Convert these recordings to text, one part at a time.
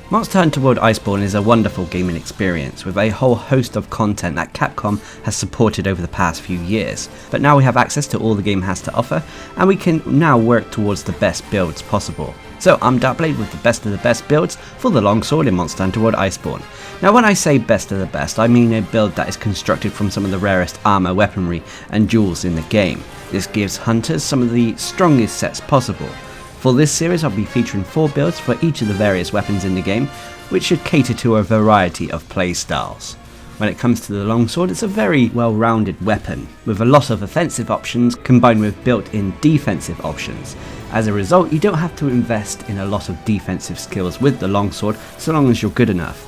Monster Hunter World Iceborne is a wonderful gaming experience with a whole host of content that Capcom has supported over the past few years, but now we have access to all the game has to offer and we can now work towards the best builds possible. So I'm Darcblade with the best of the best builds for the longsword in Monster Hunter World Iceborne. Now when I say best of the best, I mean a build that is constructed from some of the rarest armor, weaponry and jewels in the game. This gives hunters some of the strongest sets possible. For this series I'll be featuring 4 builds for each of the various weapons in the game, which should cater to a variety of playstyles. When it comes to the longsword, it's a very well-rounded weapon, with a lot of offensive options combined with built-in defensive options. As a result, you don't have to invest in a lot of defensive skills with the longsword so long as you're good enough.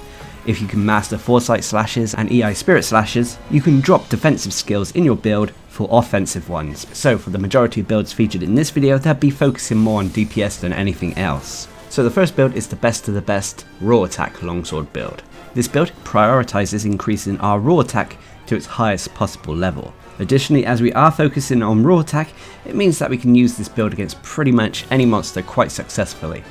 If you can master Foresight slashes and EI Spirit slashes, you can drop defensive skills in your build for offensive ones. So for the majority of builds featured in this video, they'll be focusing more on DPS than anything else. So the first build is the best of the best raw attack longsword build. This build prioritizes increasing our raw attack to its highest possible level. Additionally, as we are focusing on raw attack, it means that we can use this build against pretty much any monster quite successfully.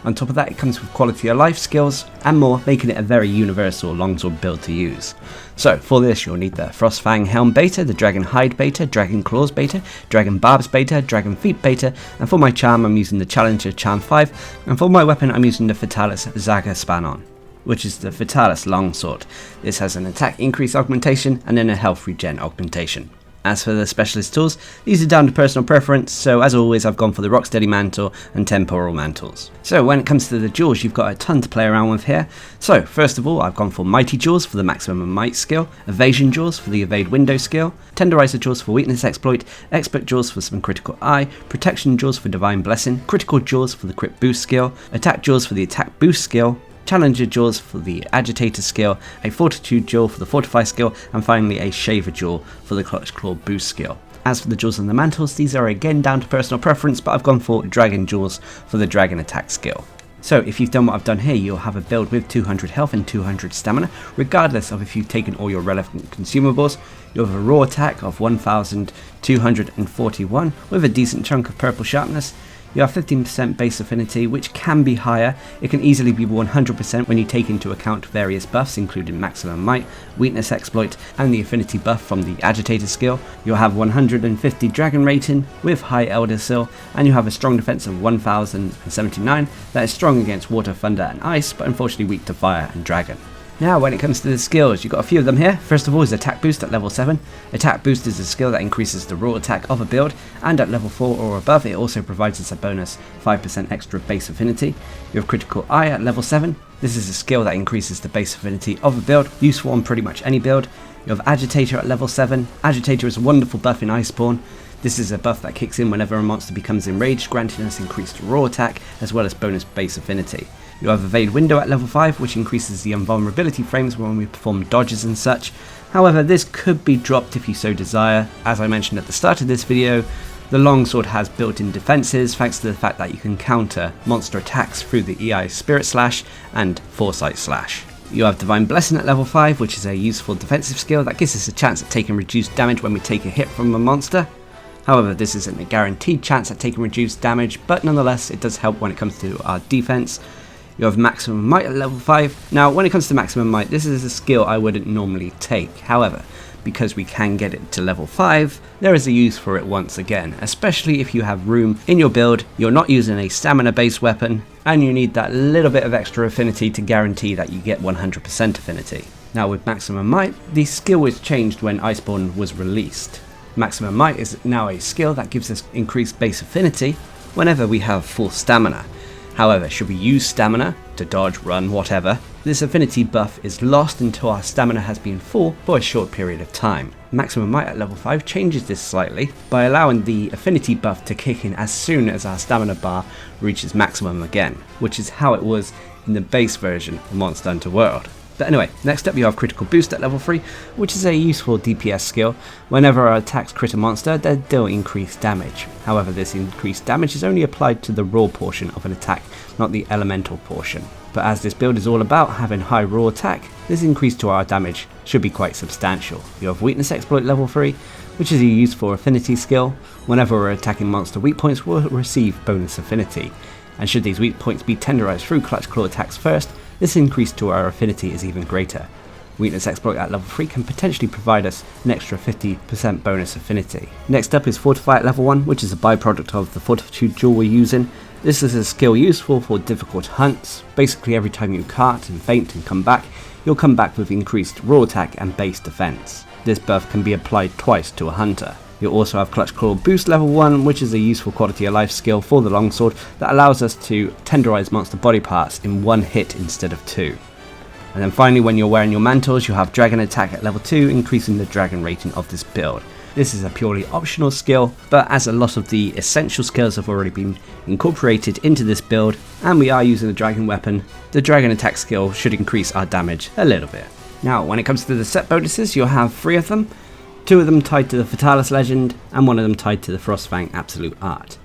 On top of that, it comes with quality of life skills and more, making it a very universal longsword build to use. So for this you'll need the Frostfang Helm beta, the Dragon Hide beta, Dragon Claws beta, Dragon Barbs beta, Dragon Feet beta, and for my charm I'm using the Challenger Charm 5, and for my weapon I'm using the Fatalis Zaga Spanon, which is the Fatalis longsword. This has an attack increase augmentation and then a health regen augmentation. As for the specialist tools, these are down to personal preference, so as always I've gone for the Rocksteady Mantle and Temporal Mantles. So when it comes to the jewels, you've got a ton to play around with here. So first of all, I've gone for Mighty Jewels for the maximum might skill, Evasion Jewels for the evade window skill, Tenderizer Jewels for weakness exploit, Expert Jewels for some critical eye, Protection Jewels for divine blessing, Critical Jewels for the crit boost skill, Attack Jewels for the attack boost skill, Challenger Jewels for the Agitator skill, a Fortitude Jewel for the Fortify skill, and finally a Shaver Jewel for the Clutch Claw boost skill. As for the jewels and the mantles, these are again down to personal preference, but I've gone for Dragon Jewels for the Dragon Attack skill. So if you've done what I've done here, you'll have a build with 200 health and 200 stamina, regardless of if you've taken all your relevant consumables. You'll have a raw attack of 1241 with a decent chunk of purple sharpness. You have 15% base affinity, which can be higher. It can easily be 100% when you take into account various buffs, including maximum might, weakness exploit, and the affinity buff from the agitator skill. You'll have 150 dragon rating with high elder seal, and you have a strong defense of 1079 that is strong against water, thunder, and ice, but unfortunately weak to fire and dragon. Now when it comes to the skills, you've got a few of them here. First of all is Attack Boost at level 7. Attack Boost is a skill that increases the raw attack of a build, and at level 4 or above it also provides us a bonus 5% extra base affinity. You have Critical Eye at level 7. This is a skill that increases the base affinity of a build, useful on pretty much any build. You have Agitator at level 7. Agitator is a wonderful buff in Iceborne. This is a buff that kicks in whenever a monster becomes enraged, granting us increased raw attack as well as bonus base affinity. You have Evade Window at level 5, which increases the invulnerability frames when we perform dodges and such. However, this could be dropped if you so desire. As I mentioned at the start of this video, the longsword has built-in defenses thanks to the fact that you can counter monster attacks through the EI Spirit Slash and Foresight Slash. You have Divine Blessing at level 5, which is a useful defensive skill that gives us a chance at taking reduced damage when we take a hit from a monster. However, this isn't a guaranteed chance at taking reduced damage, but nonetheless it does help when it comes to our defense. You have Maximum Might at level 5. Now when it comes to Maximum Might, this is a skill I wouldn't normally take. However, because we can get it to level 5, there is a use for it once again, especially if you have room in your build, you're not using a stamina based weapon, and you need that little bit of extra affinity to guarantee that you get 100% affinity. Now with Maximum Might, the skill was changed when Iceborne was released. Maximum Might is now a skill that gives us increased base affinity whenever we have full stamina. However, should we use stamina to dodge, run, whatever, this affinity buff is lost until our stamina has been full for a short period of time. Maximum Might at level 5 changes this slightly by allowing the affinity buff to kick in as soon as our stamina bar reaches maximum again, which is how it was in the base version of Monster Hunter World. But anyway, next up you have Critical Boost at level 3, which is a useful DPS skill. Whenever our attacks crit a monster, they deal increased damage. However, this increased damage is only applied to the raw portion of an attack, not the elemental portion. But as this build is all about having high raw attack, this increase to our damage should be quite substantial. You have Weakness Exploit level 3, which is a useful affinity skill. Whenever we're attacking monster weak points, we'll receive bonus affinity. And should these weak points be tenderized through Clutch Claw attacks first, this increase to our affinity is even greater. Weakness Exploit at level 3 can potentially provide us an extra 50% bonus affinity. Next up is Fortify at level 1, which is a byproduct of the Fortitude jewel we're using. This is a skill useful for difficult hunts. Basically every time you cart and faint and come back, you'll come back with increased raw attack and base defense. This buff can be applied twice to a hunter. You'll also have Clutch Claw Boost level 1, which is a useful quality of life skill for the longsword that allows us to tenderize monster body parts in one hit instead of two. And then finally, when you're wearing your mantles, you'll have Dragon Attack at level 2, increasing the dragon rating of this build. This is a purely optional skill, but as a lot of the essential skills have already been incorporated into this build, and we are using a dragon weapon, the Dragon Attack skill should increase our damage a little bit. Now, when it comes to the set bonuses, you'll have 3 of them, 2 of them tied to the Fatalis Legend, and 1 of them tied to the Frostfang Absolute Art.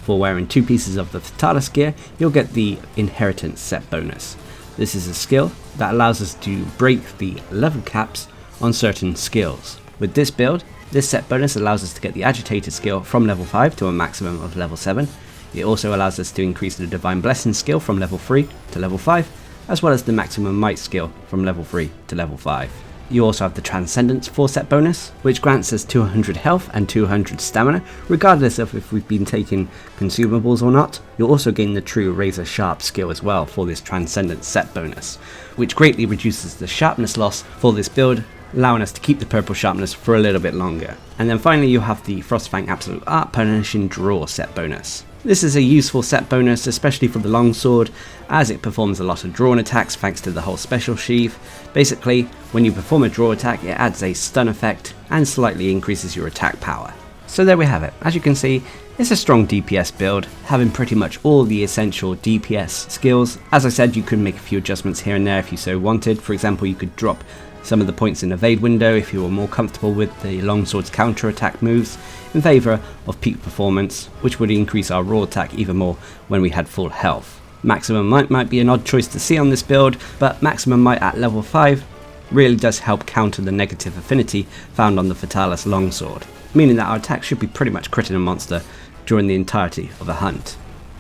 For wearing 2 pieces of the Fatalis gear, you'll get the Inheritance set bonus. This is a skill that allows us to break the level caps on certain skills. With this build, this set bonus allows us to get the Agitator skill from level 5 to a maximum of level 7. It also allows us to increase the Divine Blessing skill from level 3 to level 5, as well as the Maximum Might skill from level 3 to level 5. You also have the Transcendence 4 set bonus, which grants us 200 health and 200 stamina, regardless of if we've been taking consumables or not. You'll also gain the True Razor Sharp skill as well for this Transcendence set bonus, which greatly reduces the sharpness loss for this build, allowing us to keep the purple sharpness for a little bit longer. And then finally you have the Frostfang Absolute Art Punishing Draw set bonus. This is a useful set bonus, especially for the longsword, as it performs a lot of drawn attacks thanks to the whole special sheath. Basically, when you perform a draw attack, it adds a stun effect and slightly increases your attack power. So there we have it. As you can see, it's a strong DPS build, having pretty much all the essential DPS skills. As I said, you could make a few adjustments here and there if you so wanted. For example, you could drop some of the points in evade window if you were more comfortable with the longsword's counter attack moves, in favour of peak performance, which would increase our raw attack even more when we had full health. Maximum Might be an odd choice to see on this build, but Maximum Might at level 5 really does help counter the negative affinity found on the Fatalis longsword, meaning that our attack should be pretty much critting a monster during the entirety of a hunt.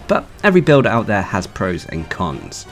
But every build out there has pros and cons.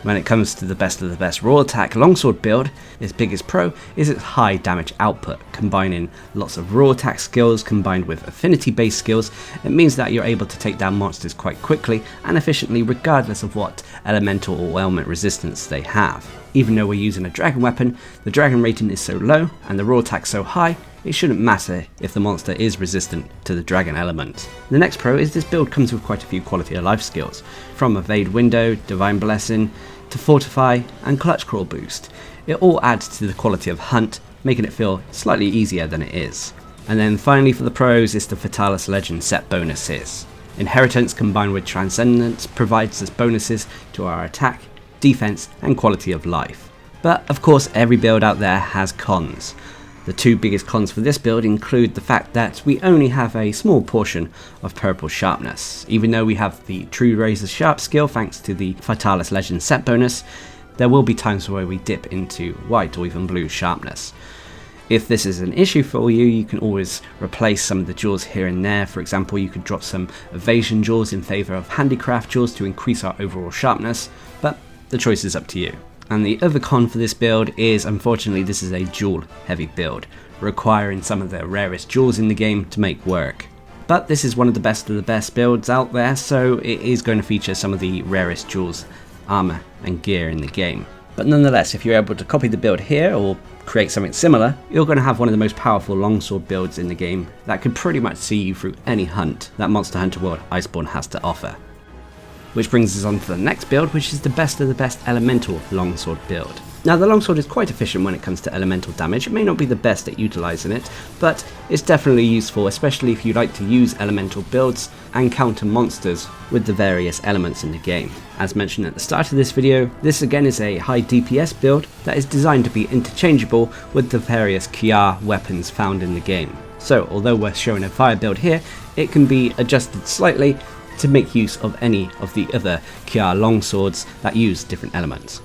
When it comes to the best raw attack longsword build, its biggest pro is its high damage output. Combining lots of raw attack skills combined with affinity based skills, it means that you're able to take down monsters quite quickly and efficiently regardless of what elemental or element resistance they have. Even though we're using a dragon weapon, the dragon rating is so low and the raw attack so high, it shouldn't matter if the monster is resistant to the dragon element. The next pro is this build comes with quite a few quality of life skills, from Evade Window, Divine Blessing, to Fortify and Clutch Claw Boost. It all adds to the quality of hunt, making it feel slightly easier than it is. And then finally for the pros is the Fatalis Legend set bonuses. Inheritance combined with Transcendence provides us bonuses to our attack, defense and quality of life. But of course every build out there has cons. The 2 biggest cons for this build include the fact that we only have a small portion of purple sharpness. Even though we have the True Razor Sharp skill thanks to the Fatalis Legend set bonus, there will be times where we dip into white or even blue sharpness. If this is an issue for you, you can always replace some of the jewels here and there. For example, you could drop some evasion jewels in favour of handicraft jewels to increase our overall sharpness, but the choice is up to you. And the other con for this build is, unfortunately, this is a jewel heavy build, requiring some of the rarest jewels in the game to make work. But this is one of the best builds out there, so it is going to feature some of the rarest jewels, armor and gear in the game. But nonetheless, if you're able to copy the build here or create something similar, you're going to have one of the most powerful longsword builds in the game that could pretty much see you through any hunt that Monster Hunter World Iceborne has to offer. Which brings us on to the next build, which is the best of the best elemental longsword build. Now the longsword is quite efficient when it comes to elemental damage. It may not be the best at utilising it, but it's definitely useful, especially if you like to use elemental builds and counter monsters with the various elements in the game. As mentioned at the start of this video, this again is a high DPS build that is designed to be interchangeable with the various Kiar weapons found in the game. So although we're showing a fire build here, it can be adjusted slightly to make use of any of the other Kiar longswords that use different elements.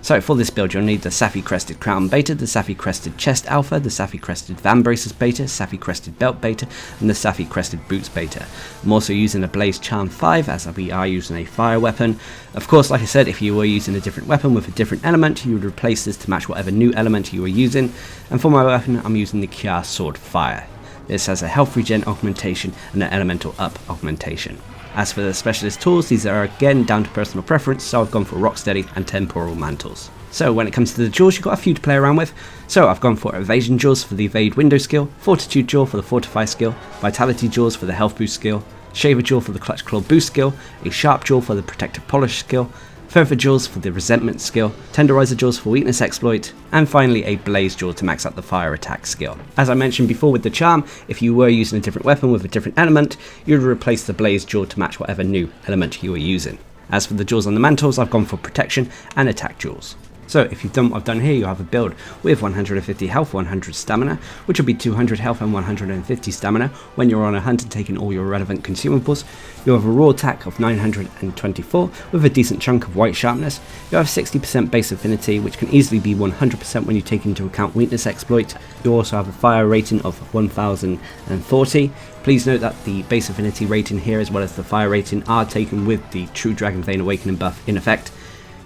So for this build you'll need the Safi Crested Crown Beta, the Safi Crested Chest Alpha, the Safi Crested Van Braces Beta, Safi Crested Belt Beta, and the Safi Crested Boots Beta. I'm also using a Blaze Charm 5 as we are using a fire weapon. Of course, like I said, if you were using a different weapon with a different element, you would replace this to match whatever new element you were using. And for my weapon, I'm using the Kia Sword Fire. This has a health regen augmentation and an elemental up augmentation. As for the specialist tools, these are again down to personal preference, so I've gone for Rocksteady and Temporal Mantles. So when it comes to the jewels, you've got a few to play around with. So I've gone for Evasion Jewels for the Evade Window skill, Fortitude Jewel for the Fortify skill, Vitality Jewels for the Health Boost skill, Shaver Jewel for the Clutch Claw Boost skill, a Sharp Jewel for the Protective Polish skill, Fervor Jewels for the Resentment skill, Tenderizer Jewels for Weakness Exploit, and finally a Blaze Jewel to max out the Fire Attack skill. As I mentioned before with the Charm, if you were using a different weapon with a different element, you would replace the Blaze Jewel to match whatever new element you were using. As for the jewels on the mantles, I've gone for Protection and Attack Jewels. So if you've done what I've done here, you have a build with 150 health, 100 stamina, which will be 200 health and 150 stamina when you're on a hunt and taking all your relevant consumables. You have a raw attack of 924 with a decent chunk of white sharpness. You have 60% base affinity, which can easily be 100% when you take into account weakness exploit. You also have a fire rating of 1040. Please note that the base affinity rating here as well as the fire rating are taken with the True Dragon Vein Awakening buff in effect.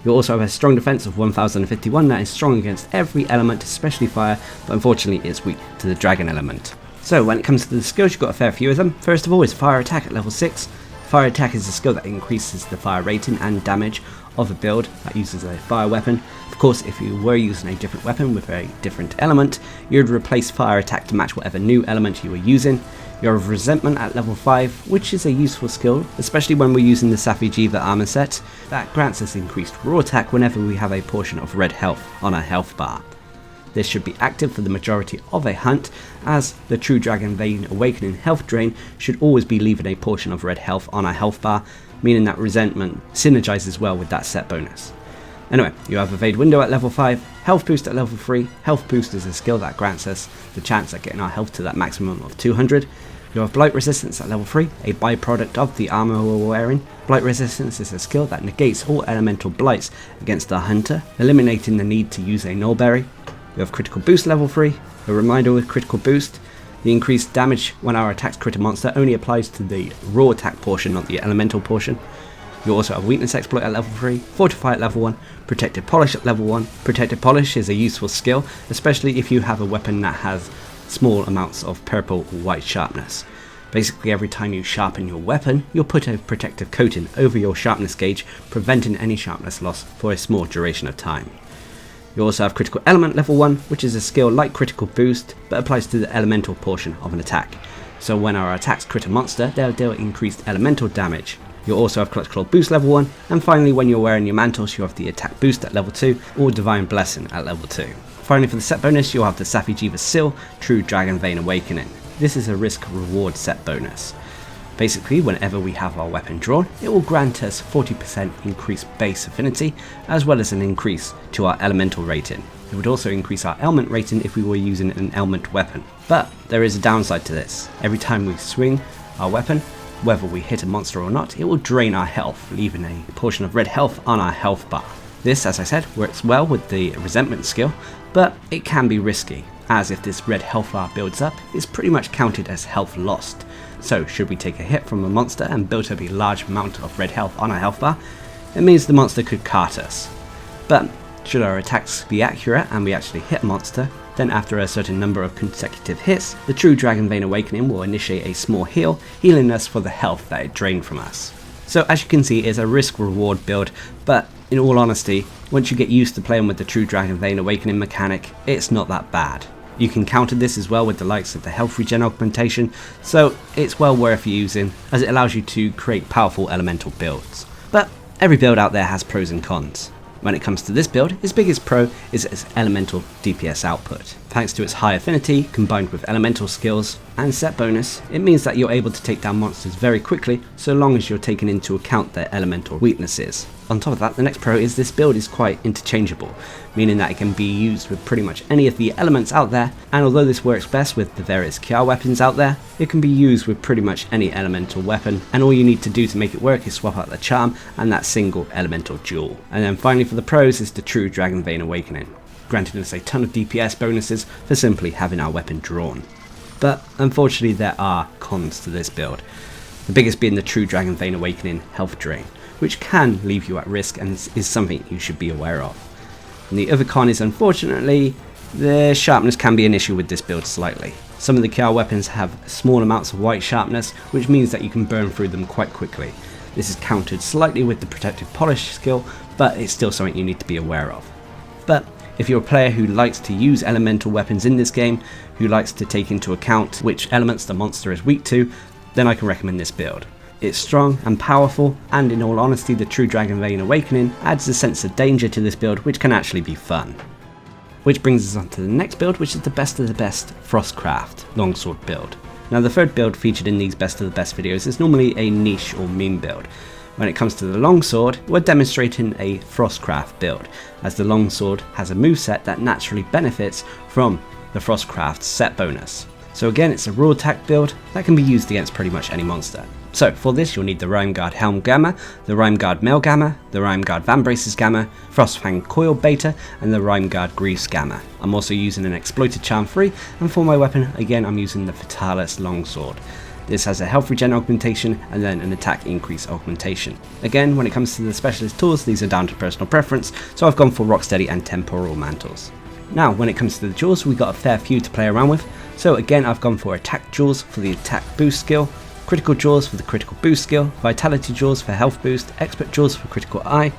You also have a strong defense of 1051 that is strong against every element, especially fire, but unfortunately it's weak to the dragon element. So when it comes to the skills, you've got a fair few of them. First of all is Fire Attack at level 6. Fire Attack is a skill that increases the fire rating and damage of a build that uses a fire weapon. Of course, if you were using a different weapon with a different element, you would replace Fire Attack to match whatever new element you were using. You have Resentment at level 5, which is a useful skill, especially when we're using the Safi Jiva armor set. That grants us increased raw attack whenever we have a portion of red health on our health bar. This should be active for the majority of a hunt, as the True Dragon Vein Awakening health drain should always be leaving a portion of red health on our health bar, meaning that Resentment synergizes well with that set bonus. Anyway, you have Evade Window at level 5, Health Boost at level 3. Health Boost is a skill that grants us the chance at getting our health to that maximum of 200. You have Blight Resistance at level 3, a byproduct of the armor we're wearing. Blight Resistance is a skill that negates all elemental blights against our hunter, eliminating the need to use a Nullberry. You have Critical Boost level 3, a reminder with Critical Boost. The increased damage when our attacks crit a monster only applies to the raw attack portion, not the elemental portion. You also have Weakness Exploit at level 3, Fortify at level 1, Protective Polish at level 1. Protective Polish is a useful skill, especially if you have a weapon that has small amounts of purple or white sharpness. Basically every time you sharpen your weapon, you'll put a protective coating over your sharpness gauge, preventing any sharpness loss for a small duration of time. You also have Critical Element level 1, which is a skill like Critical Boost, but applies to the elemental portion of an attack. So when our attacks crit a monster, they'll deal increased elemental damage. You'll also have Clutch Claw Boost level 1, and finally when you're wearing your mantles, you have the Attack Boost at level 2, or Divine Blessing at level 2. Finally for the set bonus, you'll have the Safi Jiva Seal, True Dragon Vein Awakening. This is a risk reward set bonus. Basically, whenever we have our weapon drawn, it will grant us 40% increased base affinity, as well as an increase to our elemental rating. It would also increase our element rating if we were using an element weapon. But there is a downside to this. Every time we swing our weapon, whether we hit a monster or not, it will drain our health, leaving a portion of red health on our health bar. This, as I said, works well with the Resentment skill, but it can be risky, as if this red health bar builds up, it's pretty much counted as health lost. So should we take a hit from a monster and build up a large amount of red health on our health bar, it means the monster could cart us. But should our attacks be accurate and we actually hit a monster, then after a certain number of consecutive hits, the True Dragon Vein Awakening will initiate a small heal, healing us for the health that it drained from us. So as you can see, it's a risk-reward build, but in all honesty, once you get used to playing with the True Dragon Vein Awakening mechanic, it's not that bad. You can counter this as well with the likes of the health regen augmentation, so it's well worth using as it allows you to create powerful elemental builds. But every build out there has pros and cons. When it comes to this build, its biggest pro is its elemental DPS output. Thanks to its high affinity, combined with elemental skills, and set bonus, it means that you're able to take down monsters very quickly so long as you're taking into account their elemental weaknesses. On top of that, the next pro is this build is quite interchangeable, meaning that it can be used with pretty much any of the elements out there, and although this works best with the various Kya weapons out there, it can be used with pretty much any elemental weapon, and all you need to do to make it work is swap out the charm and that single elemental jewel. And then finally for the pros is the true Dragon Vein Awakening, granting us a ton of DPS bonuses for simply having our weapon drawn. But unfortunately there are cons to this build, the biggest being the true Dragon Vein Awakening health drain, which can leave you at risk and is something you should be aware of. And the other con is, unfortunately, the sharpness can be an issue with this build slightly. Some of the Kya weapons have small amounts of white sharpness, which means that you can burn through them quite quickly. This is countered slightly with the protective polish skill, but it's still something you need to be aware of. But if you're a player who likes to use elemental weapons in this game, who likes to take into account which elements the monster is weak to, then I can recommend this build. It's strong and powerful, and in all honesty the true Dragon Vein Awakening adds a sense of danger to this build which can actually be fun. Which brings us on to the next build, which is the best of the best Frostcraft longsword build. Now the third build featured in these best of the best videos is normally a niche or meme build. When it comes to the longsword, we're demonstrating a Frostcraft build, as the longsword has a moveset that naturally benefits from the Frostcraft set bonus. So again, it's a raw attack build that can be used against pretty much any monster. So for this you'll need the Rimeguard Helm Gamma, the Rimeguard Mail Gamma, the Rimeguard Vambraces Gamma, Frostfang Coil Beta, and the Rimeguard Grease Gamma. I'm also using an Exploited Charm 3, and for my weapon, again I'm using the Fatalis Longsword. This has a health regen augmentation and then an attack increase augmentation. Again, when it comes to the specialist tools, these are down to personal preference, so I've gone for Rocksteady and Temporal Mantles. Now when it comes to the jewels, we got a fair few to play around with. So again, I've gone for attack jewels for the attack boost skill, critical jewels for the critical boost skill, vitality jewels for health boost, expert jewels for critical eye,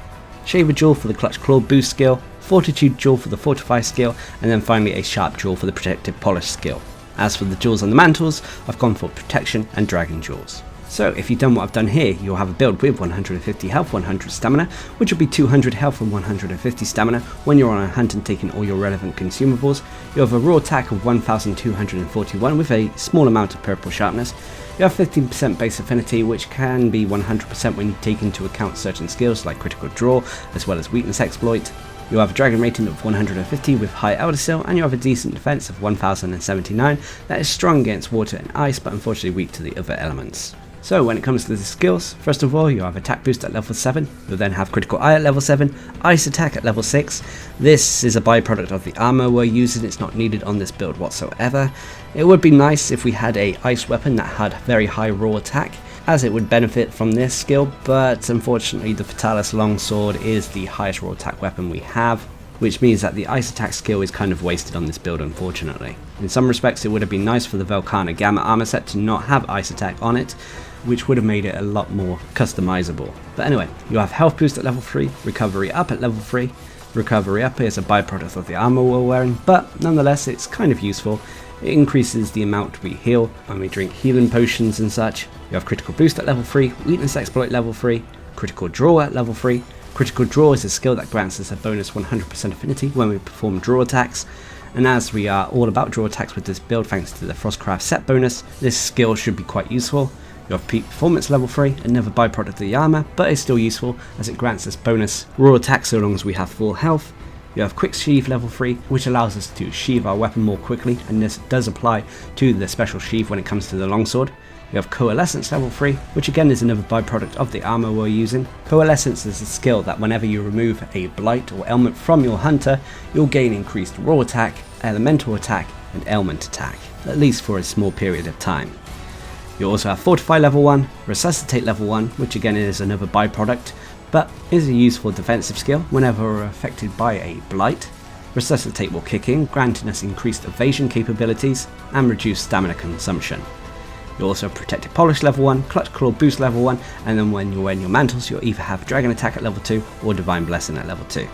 shaver jewel for the clutch claw boost skill, fortitude jewel for the fortify skill, and then finally a sharp jewel for the protective polish skill. As for the jewels on the mantles, I've gone for protection and dragon jewels. So if you've done what I've done here, you'll have a build with 150 health, 100 stamina, which will be 200 health and 150 stamina when you're on a hunt and taking all your relevant consumables. You have a raw attack of 1241 with a small amount of purple sharpness. You have 15% base affinity, which can be 100% when you take into account certain skills like critical draw, as well as weakness exploit. You have a dragon rating of 150 with high elder seal, and you have a decent defense of 1079 that is strong against water and ice, but unfortunately weak to the other elements. So when it comes to the skills, first of all you have attack boost at level 7, you'll then have critical eye at level 7, ice attack at level 6. This is a byproduct of the armor we're using, it's not needed on this build whatsoever. It would be nice if we had a ice weapon that had very high raw attack, as it would benefit from this skill, but unfortunately the Fatalis Longsword is the highest raw attack weapon we have, which means that the ice attack skill is kind of wasted on this build unfortunately. In some respects it would have been nice for the Velkhana Gamma armor set to not have ice attack on it, which would have made it a lot more customizable. But anyway, you have health boost at level 3, recovery up at level 3. Recovery up is a byproduct of the armor we're wearing, but nonetheless it's kind of useful. It increases the amount we heal when we drink healing potions and such. You have critical boost at level 3, weakness exploit level 3, critical draw at level 3. Critical draw is a skill that grants us a bonus 100% affinity when we perform draw attacks. And as we are all about draw attacks with this build thanks to the Frostcraft set bonus, this skill should be quite useful. You have peak performance level 3, another byproduct of the armor, but it's still useful as it grants us bonus raw attack so long as we have full health. You have quick sheath level 3, which allows us to sheath our weapon more quickly, and this does apply to the special sheath when it comes to the longsword. You have coalescence level 3, which again is another byproduct of the armor we're using. Coalescence is a skill that whenever you remove a blight or ailment from your hunter, you'll gain increased raw attack, elemental attack, and ailment attack, at least for a small period of time. You also have Fortify level 1, Resuscitate level 1, which again is another byproduct, but is a useful defensive skill whenever we're affected by a blight. Resuscitate will kick in, granting us increased evasion capabilities and reduced stamina consumption. You also have Protective Polish level 1, Clutch Claw boost level 1, and then when you're wearing your mantles you'll either have Dragon Attack at level 2 or Divine Blessing at level 2.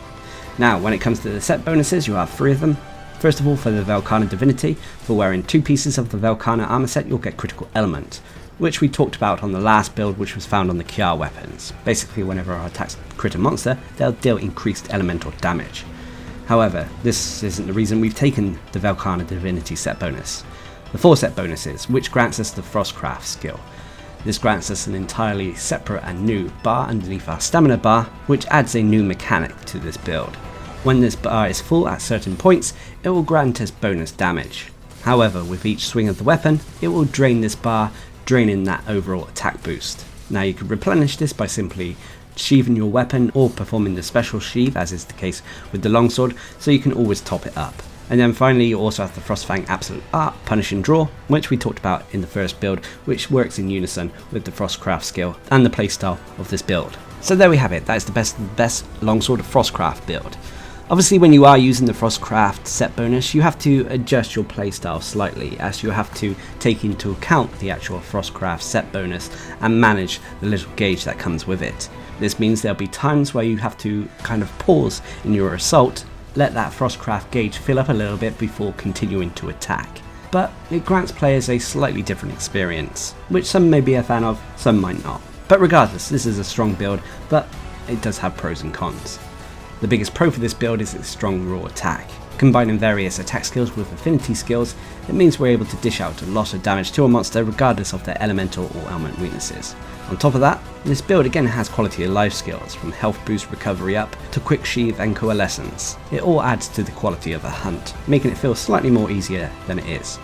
Now when it comes to the set bonuses, you have 3 of them. First of all, for the Velkhana Divinity, for wearing 2 pieces of the Velkhana armor set you'll get Critical Element, which we talked about on the last build which was found on the Kya weapons. Basically whenever our attacks crit a monster, they'll deal increased elemental damage. However, this isn't the reason we've taken the Velkhana Divinity set bonus. The 4 set bonuses, which grants us the Frostcraft skill. This grants us an entirely separate and new bar underneath our stamina bar, which adds a new mechanic to this build. When this bar is full at certain points, it will grant us bonus damage. However, with each swing of the weapon, it will drain this bar, draining that overall attack boost. Now you can replenish this by simply sheathing your weapon or performing the special sheath, as is the case with the longsword, so you can always top it up. And then finally you also have the Frostfang Absolute Art Punish and Draw, which we talked about in the first build, which works in unison with the Frostcraft skill and the playstyle of this build. So there we have it, that is the best of the best longsword Frostcraft build. Obviously when you are using the Frostcraft set bonus, you have to adjust your playstyle slightly, as you have to take into account the actual Frostcraft set bonus and manage the little gauge that comes with it. This means there'll be times where you have to kind of pause in your assault, let that Frostcraft gauge fill up a little bit before continuing to attack. But it grants players a slightly different experience, which some may be a fan of, some might not. But regardless, this is a strong build, but it does have pros and cons. The biggest pro for this build is its strong raw attack. Combining various attack skills with affinity skills, it means we're able to dish out a lot of damage to a monster regardless of their elemental or element weaknesses. On top of that, this build again has quality of life skills, from health boost recovery up to quick sheath and coalescence. It all adds to the quality of a hunt, making it feel slightly more easier than it is.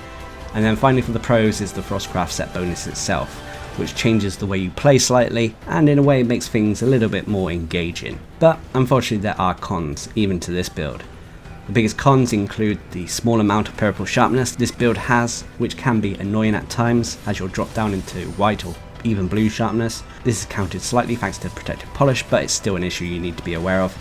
And then finally for the pros is the Frostcraft set bonus itself, which changes the way you play slightly and in a way makes things a little bit more engaging. But unfortunately there are cons even to this build. The biggest cons include the small amount of purple sharpness this build has, which can be annoying at times as you'll drop down into white or even blue sharpness. This is counted slightly thanks to protective polish, but it's still an issue you need to be aware of.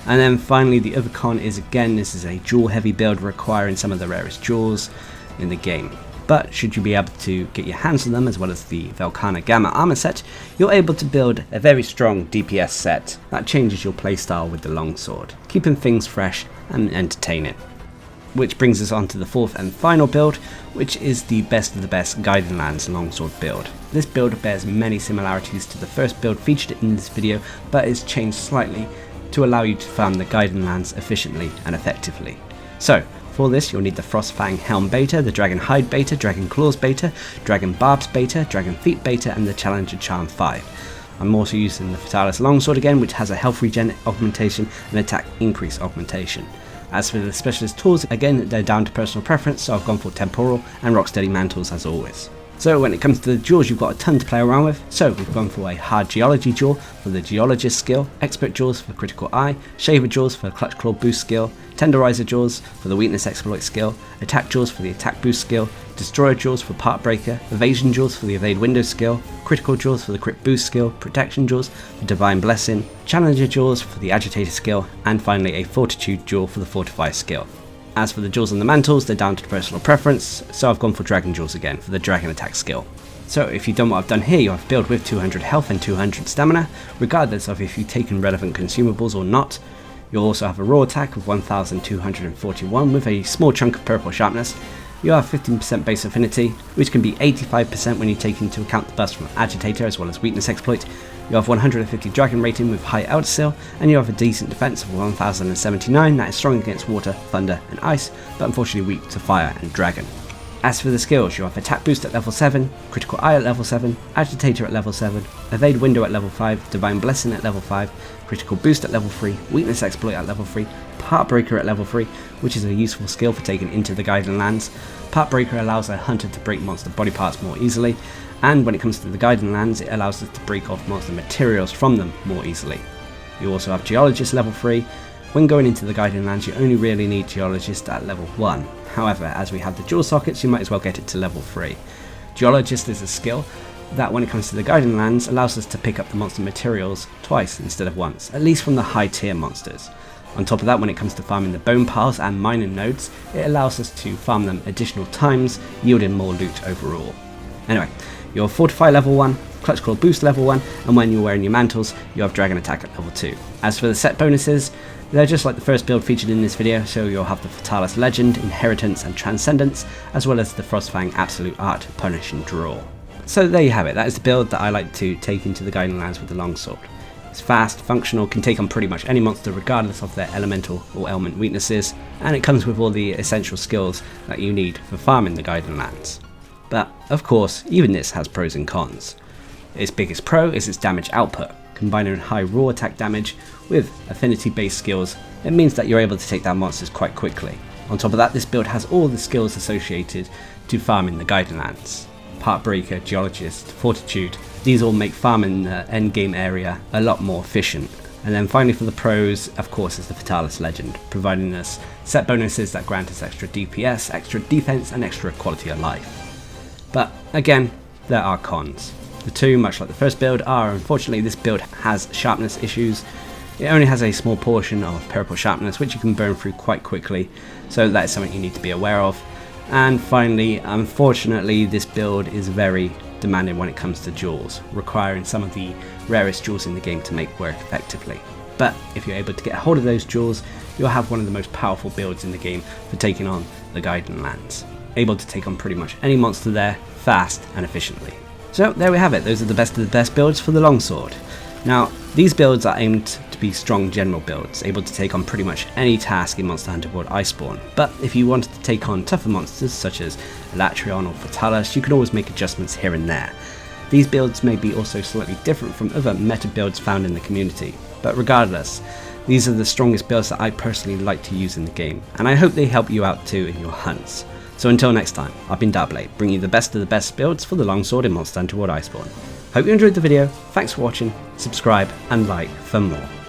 And then finally the other con is, again, this is a jewel heavy build requiring some of the rarest jewels in the game. But should you be able to get your hands on them, as well as the Velkhana Gamma armor set, you're able to build a very strong DPS set that changes your playstyle with the longsword, keeping things fresh and entertaining. Which brings us on to the fourth and final build, which is the best of the best Guiding Lands longsword build. This build bears many similarities to the first build featured in this video, but is changed slightly to allow you to farm the Guiding Lands efficiently and effectively. So, for this you'll need the Frostfang Helm beta, the Dragon Hide beta, Dragon Claws beta, Dragon Barbs beta, Dragon Feet beta and the Challenger Charm 5. I'm also using the Fatalis Longsword again, which has a health regen augmentation and attack increase augmentation. As for the specialist tools, again they're down to personal preference, so I've gone for Temporal and Rocksteady Mantles as always. So when it comes to the jewels, you've got a ton to play around with. So we've gone for a Hard Geology jewel for the Geologist skill, Expert jewels for Critical Eye, Shaver jewels for the Clutch Claw boost skill, Tenderizer jewels for the Weakness Exploit skill, Attack jewels for the Attack boost skill, Destroyer jewels for Part Breaker, Evasion jewels for the Evade Window skill, Critical jewels for the Crit boost skill, Protection jewels for Divine Blessing, Challenger jewels for the Agitator skill, and finally a Fortitude jewel for the Fortify skill. As for the jewels and the mantles, they're down to personal preference, so I've gone for Dragon jewels again for the Dragon attack skill. So if you've done what I've done here, you have build with 200 health and 200 stamina, regardless of if you've taken relevant consumables or not. You'll also have a raw attack of 1241 with a small chunk of purple sharpness. You have 15% base affinity, which can be 85% when you take into account the buffs from Agitator as well as Weakness Exploit. You have 150 Dragon rating with high Eldersil, and you have a decent defense of 1079 that is strong against water, thunder and ice, but unfortunately weak to fire and dragon. As for the skills, you have Attack Boost at level 7, Critical Eye at level 7, Agitator at level 7, Evade Window at level 5, Divine Blessing at level 5, Critical Boost at level 3, Weakness Exploit at level 3, Part Breaker at level 3, which is a useful skill for taking into the Guiding Lands. Part Breaker allows a hunter to break monster body parts more easily, and when it comes to the Guiding Lands, it allows us to break off monster materials from them more easily. You also have Geologist level 3. When going into the Guiding Lands, you only really need Geologist at level 1. However, as we have the Jewel Sockets, you might as well get it to level 3. Geologist is a skill that, when it comes to the Guiding Lands, allows us to pick up the monster materials twice instead of once, at least from the high tier monsters. On top of that, when it comes to farming the bone piles and mining nodes, it allows us to farm them additional times, yielding more loot overall. Anyway, your Fortify level 1, Clutch Claw boost level 1, and when you're wearing your mantles, you have Dragon attack at level 2. As for the set bonuses, they're just like the first build featured in this video, so you'll have the Fatalis Legend, Inheritance and Transcendence, as well as the Frostfang Absolute Art, Punish and Draw. So there you have it, that is the build that I like to take into the Guiding Lands with the longsword. It's fast, functional, can take on pretty much any monster regardless of their elemental or element weaknesses, and it comes with all the essential skills that you need for farming the Guiding Lands. But of course, even this has pros and cons. Its biggest pro is its damage output. Combining high raw attack damage with affinity based skills, it means that you're able to take down monsters quite quickly. On top of that, this build has all the skills associated to farming the Guiding Lands. Partbreaker, Geologist, Fortitude, these all make farming the endgame area a lot more efficient. And then finally for the pros, of course, is the Fatalis Legend, providing us set bonuses that grant us extra DPS, extra defense and extra quality of life. But again, there are cons. The two, much like the first build, are unfortunately this build has sharpness issues. It only has a small portion of purple sharpness which you can burn through quite quickly, so that is something you need to be aware of. And finally, unfortunately, this build is very demanding when it comes to jewels, requiring some of the rarest jewels in the game to make work effectively. But if you're able to get a hold of those jewels, you'll have one of the most powerful builds in the game for taking on the Guiding Lands, able to take on pretty much any monster there, fast and efficiently. So there we have it, those are the best of the best builds for the longsword. Now, these builds are aimed to be strong general builds, able to take on pretty much any task in Monster Hunter World Iceborne, but if you wanted to take on tougher monsters such as Elatrion or Fatalis, you can always make adjustments here and there. These builds may be also slightly different from other meta builds found in the community, but regardless, these are the strongest builds that I personally like to use in the game, and I hope they help you out too in your hunts. So until next time, I've been Darcblade, bringing you the best of the best builds for the longsword in Monster Hunter World Iceborne. Hope you enjoyed the video, thanks for watching, subscribe and like for more.